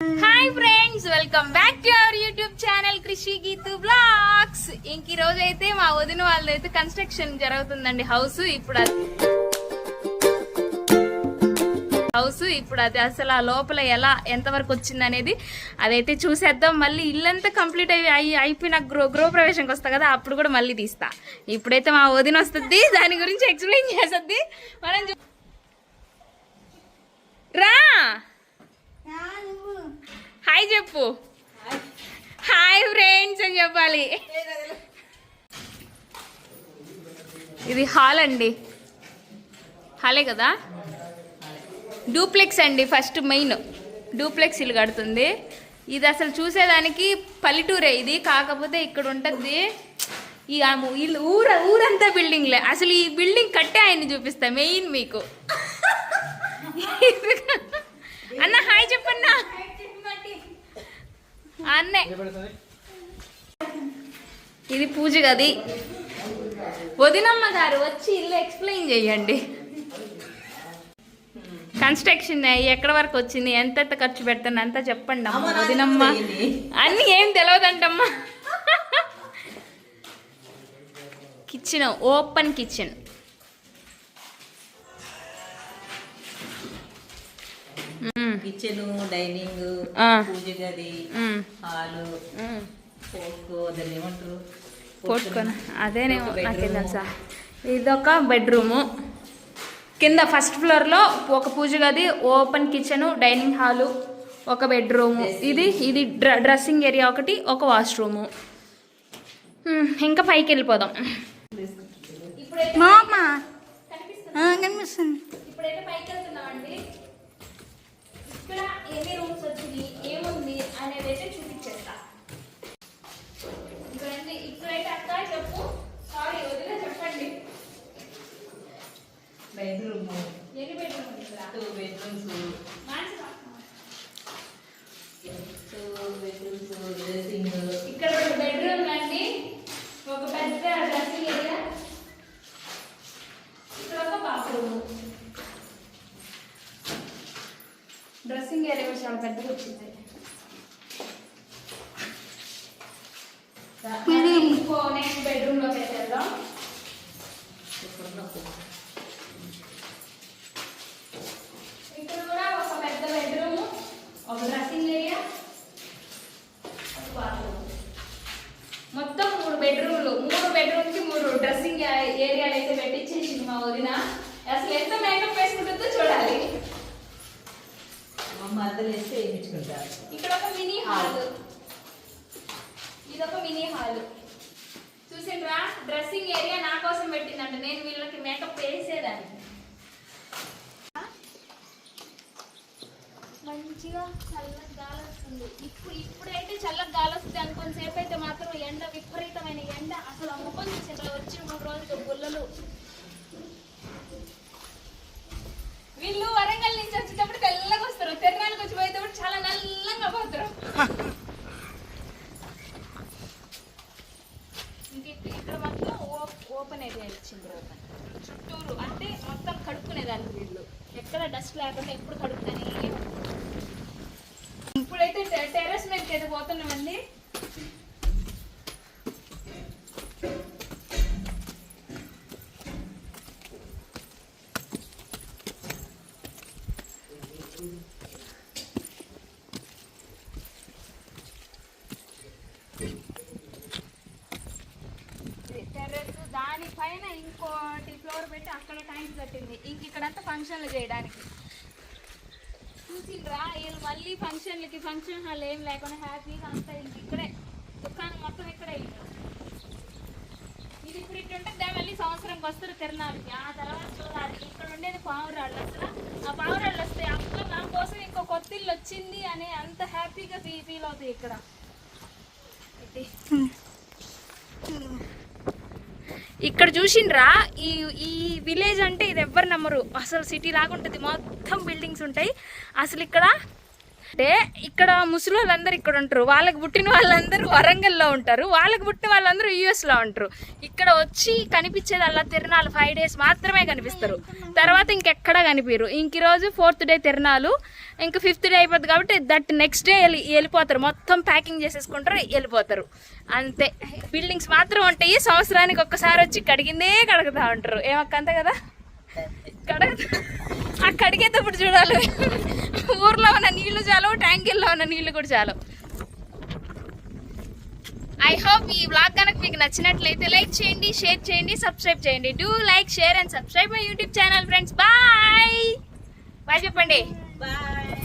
Hi friends, welcome back to our YouTube channel కృషి Geethu blogs. ఇంక ఈ రోజు అయితే మా వదిన వాళ్ళదైతే కన్స్ట్రక్షన్ జరుగుతుందండి. హౌస్ ఇప్పుడు అది అసలు ఆ లోపల ఎలా ఎంతవరకు వచ్చింది అనేది అదైతే చూసేద్దాం. మళ్ళీ ఇల్లంతా కంప్లీట్ అయిపోయిన గృహ ప్రవేశంకి వస్తా కదా, అప్పుడు కూడా మళ్ళీ తీస్తా. ఇప్పుడైతే మా వదిన వస్తుంది, దాని గురించి ఎక్స్ప్లెయిన్ చేస్తుంది. మనం రా, హాయ్ చెప్పు. హాయ్ ఫ్రెండ్స్ అని చెప్పాలి. ఇది హాల్ అండి, హాలే కదా, డూప్లెక్స్ అండి. ఫస్ట్ మెయిన్ డూప్లెక్స్ ఇల్లు కడుతుంది. ఇది అసలు చూసేదానికి పల్లెటూరే ఇది, కాకపోతే ఇక్కడ ఉంటుంది ఈ ఊరంతా బిల్డింగ్లే. అసలు ఈ బిల్డింగ్ కట్టే ఆయన్ని చూపిస్తా మెయిన్ మీకు. అన్న హాయ్ చెప్పన్నా. అన్నే ఇది పూజ గది. వదినమ్మ గారు వచ్చి ఇల్లు ఎక్స్ప్లెయిన్ చెయ్యండి. కన్స్ట్రక్షన్ ఎక్కడ వరకు వచ్చింది, ఎంత ఖర్చు పెడతాను అంతా చెప్పండి అమ్మ. వదినమ్మ అన్ని ఏం తెలియదంటమ్మా. Kitchen, open kitchen. Kitchen, dining, పూజ గది, హాలు, పోట్టుకొని అదేనే నాకేం తెలుసా. ఇదొక బెడ్రూము. కింద ఫస్ట్ ఫ్లోర్లో ఒక పూజ గది, ఓపెన్ కిచెన్, డైనింగ్ హాలు, ఒక బెడ్రూము. ఇది డ్రెస్సింగ్ ఏరియా ఒకటి, ఒక వాష్రూము. ఇంకా పైకి వెళ్ళిపోదాం. ఇప్పుడైతే పైకి వెళ్తున్నామండి. ఇక్కడ ఎన్ని రూమ్స్ వచ్చింది, ఏముంది అనేది అయితే చూపించేస్తా. ఇప్పుడైతే అక్క చెప్పు, సారీ వదిలే చెప్పండి. బెడ్రూమ్, ఎన్ని బెడ్రూమ్ ఉంది ఇక్కడ? 2 bedrooms, డ్రెస్సింగ్. ఇక్కడ 2 బెడ్రూమ్ అండి, ఒక పెద్ద డ్రెస్సింగ్ ఏరియా, ఇక్కడ ఒక బాత్రూమ్. డ్రెస్సింగ్ ఏరియా కూడా చాలా పెద్దగా వచ్చింది. ఇంకో నెక్స్ట్ బెడ్రూమ్ లోకి వెళ్దాం. ఇక్కడ కూడా ఒక పెద్ద బెడ్రూమ్, ఒక డ్రెస్సింగ్ ఏరియా, ఒక బాత్రూమ్. మొత్తం 3 బెడ్రూమ్లు. 3 బెడ్రూమ్కి 3 డ్రెస్సింగ్ ఏరియాలు అయితే పెట్టించేసింది మా వదిన. అసలు ఎంత మేకప్ వేసుకుంటుందో చూడాలి. ఇక్కడ ఒక మినీ హాల్, ఇదొక మినీ హాల్. చూసిండ్రా, డ్రెస్సింగ్ ఏరియా నా కోసం పెట్టిందంట, నేను వీళ్ళకి మేకప్ వేసేదాన్ని. మంచిగా చల్లగా గాలి వస్తుంది. ఇప్పుడైతే చల్లగా గాలి వస్తుంది అనుకుని సేపు అయితే మాత్రం ఎండ, విపరీతమైన ఎండ. అసలు ఆ ముఖం చూసిండ్రా, వచ్చి 3 రోజులు గుల్లలు. వీళ్ళు వరంగల్ నుంచి వచ్చేటప్పుడు తెల్లగా వస్తారు, తిరణాలకు వచ్చి పోయేటప్పుడు చాలా నల్లంగా పోతారు. ఇక్కడ మొత్తం ఓపెన్ ఏరియా ఇచ్చింది. ఓపెన్ చుట్టూరు అంటే మొత్తం కడుక్కునేదానికి వీళ్ళు, ఎక్కడ డస్ట్ లేకుండా ఎప్పుడు కడుక్కునే. ఇప్పుడైతే టెర్రస్ మీదకి అయితే పోతున్నామండి. టెర్రస్ దానిపైన ఇంకోటి ఫ్లోర్ పెట్టి అక్కడ ట్యాంక్ కట్టింది. ఇంక ఇక్కడంతా ఫంక్షన్లు చేయడానికి. చూసిండ్రా, వీళ్ళు మళ్ళీ ఫంక్షన్ హాల్ ఏం లేకుండా హ్యాపీగా అంతా ఇంక ఇక్కడే దుకాణం మొత్తం ఇక్కడే. ఇది ఇప్పుడు ఇట్టుంటే మళ్ళీ సంవత్సరంకి వస్తారు తిరణాలకి. ఆ తర్వాత చూడాలి. ఇక్కడ ఉండేది పావురాళ్ళు. అసలు ఆ పావురాళ్ళు వస్తాయి అప్పుడు నా కోసం ఇంకో కొత్త ఇల్లు వచ్చింది అని అంత హ్యాపీగా ఫీల్ అవుతాయి ఇక్కడ. ఇక్కడ చూసిండ్రా, ఈ విలేజ్ అంటే ఇది ఎవ్వరు నమ్మరు. అసలు సిటీ లాగా ఉంటుంది, మొత్తం బిల్డింగ్స్ ఉంటాయి. అసలు ఇక్కడ అంటే ఇక్కడ ముసలి వాళ్ళందరూ ఇక్కడ ఉంటారు, వాళ్ళకి పుట్టిన వాళ్ళందరూ వరంగల్లో ఉంటారు, వాళ్ళకి పుట్టిన వాళ్ళందరూ యూఎస్లో ఉంటారు. ఇక్కడ వచ్చి కనిపించేది అలా తిరణాలు 5 days మాత్రమే కనిపిస్తారు, తర్వాత ఇంకెక్కడా కనిపించరు. ఇంక ఈరోజు 4th day తిరణాలు, ఇంకా 5th day అయిపోద్ది కాబట్టి దట్ నెక్స్ట్ డే వెళ్ళిపోతారు, మొత్తం ప్యాకింగ్ చేసేసుకుంటారు, వెళ్ళిపోతారు అంతే. బిల్డింగ్స్ మాత్రం ఉంటాయి, సంవత్సరానికి ఒక్కసారి వచ్చి కడిగిందే కడుగుతా ఉంటారు. ఏమక్క అంతే కదా, ఆ కడిగేటప్పుడు చూడాలి ఊర్లో ఉన్న నీళ్లు చాలు, ట్యాంకీల్లో ఉన్న నీళ్లు కూడా చాలు. ఐ హోప్ ఈ వ్లాగ్ కనుక మీకు నచ్చినట్లయితే లైక్ చేయండి, షేర్ చేయండి, సబ్స్క్రైబ్ చేయండి. Do like, share and subscribe my YouTube channel friends. Bye bye చెప్పండి. బాయ్.